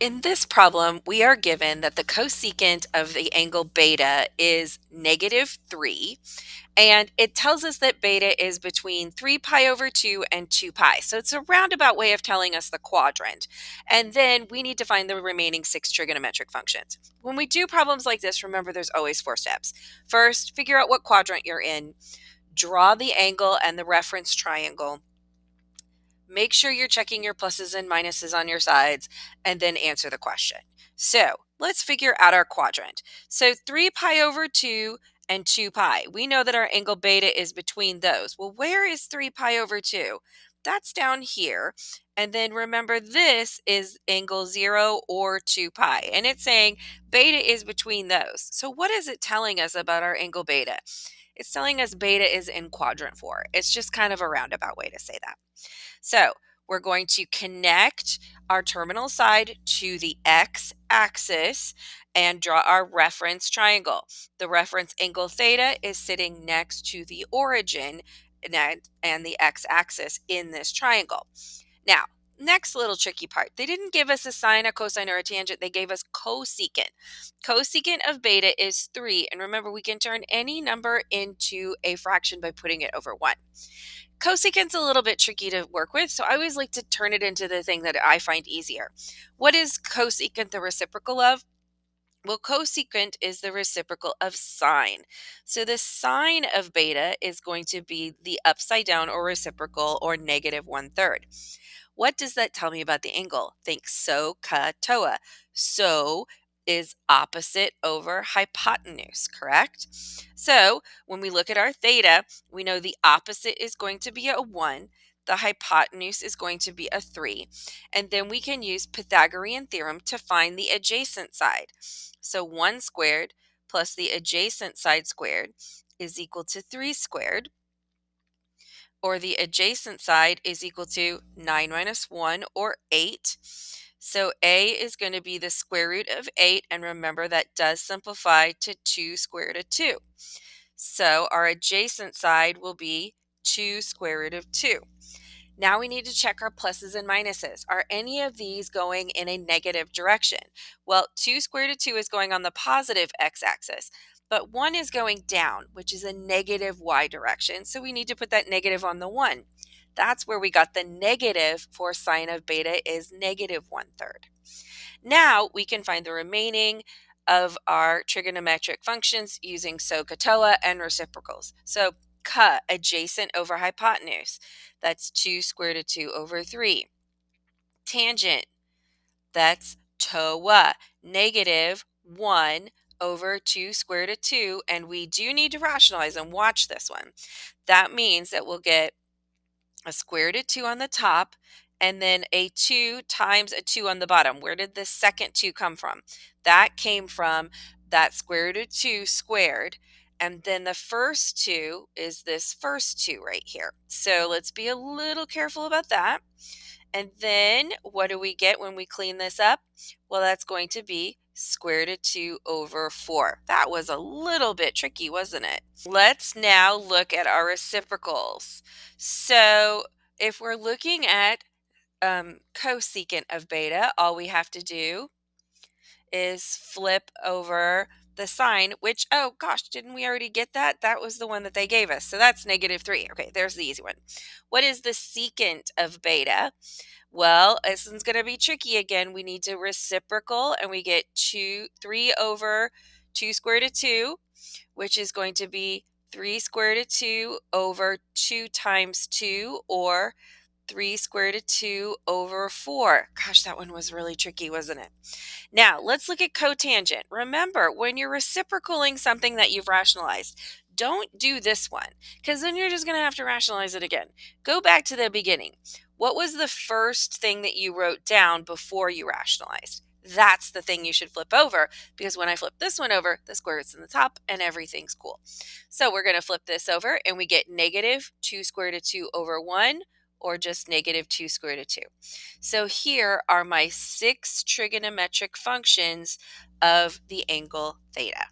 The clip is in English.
In this problem, we are given that the cosecant of the angle beta is -3, and it tells us that beta is between 3 pi over 2 and 2 pi. So it's a roundabout way of telling us the quadrant. And then we need to find the remaining 6 trigonometric functions. When we do problems like this, remember there's always 4 steps. First, figure out what quadrant you're in, draw the angle and the reference triangle. Make sure you're checking your pluses and minuses on your sides, and then answer the question. So let's figure out our quadrant. So 3 pi over 2 and 2 pi. We know that our angle beta is between those. Well, where is 3 pi over 2? That's down here. And then remember, this is angle 0 or 2 pi. And it's saying beta is between those. So what is it telling us about our angle beta? It's telling us beta is in quadrant 4. It's just kind of a roundabout way to say that. So we're going to connect our terminal side to the x-axis and draw our reference triangle. The reference angle theta is sitting next to the origin and the x-axis in this triangle. Now, next little tricky part. They didn't give us a sine, a cosine, or a tangent. They gave us cosecant. Cosecant of beta is 3. And remember, we can turn any number into a fraction by putting it over 1. Cosecant's a little bit tricky to work with, so I always like to turn it into the thing that I find easier. What is cosecant the reciprocal of? Well, cosecant is the reciprocal of sine. So the sine of beta is going to be the upside down or reciprocal or -1/3. What does that tell me about the angle? Think SOHCAHTOA. So is opposite over hypotenuse, correct? So when we look at our theta, we know the opposite is going to be a 1. The hypotenuse is going to be a 3. And then we can use Pythagorean theorem to find the adjacent side. So 1 squared plus the adjacent side squared is equal to 3 squared, or the adjacent side is equal to 9 minus 1, or 8. So a is going to be the square root of 8, and remember that does simplify to 2 square root of 2. So our adjacent side will be 2 square root of 2. Now we need to check our pluses and minuses. Are any of these going in a negative direction? Well, 2 square root of 2 is going on the positive x-axis, but 1 is going down, which is a negative y direction, so we need to put that negative on the 1. That's where we got the negative for sine of beta is -1/3. Now we can find the remaining of our trigonometric functions using SOHCAHTOA and reciprocals. So adjacent over hypotenuse, that's 2 square root of 2 over 3. Tangent, that's TOA, -1 over 2 square root of 2, and we do need to rationalize and watch this one. That means that we'll get a square root of 2 on the top, and then a 2 times a 2 on the bottom. Where did the second 2 come from? That came from that square root of 2 squared, and then the first 2 is this first 2 right here. So let's be a little careful about that. And then what do we get when we clean this up? Well, that's going to be square root of 2 over 4. That was a little bit tricky, wasn't it? Let's now look at our reciprocals. So if we're looking at cosecant of beta, all we have to do is flip over the sign, which, oh gosh, didn't we already get that? That was the one that they gave us. So that's -3. Okay, there's the easy one. What is the secant of beta? Well, this one's going to be tricky again. We need to reciprocal, and we get 3 over 2 square root of 2, which is going to be 3 square root of 2 over 2 times 2, or 3 square root of 2 over 4. Gosh, that one was really tricky, wasn't it? Now, let's look at cotangent. Remember, when you're reciprocaling something that you've rationalized, don't do this one, because then you're just going to have to rationalize it again. Go back to the beginning. What was the first thing that you wrote down before you rationalized? That's the thing you should flip over, because when I flip this one over, the square root's in the top and everything's cool. So we're going to flip this over, and we get -2 square root of 2 over 1, or just -2 square root of 2. So here are my 6 trigonometric functions of the angle theta.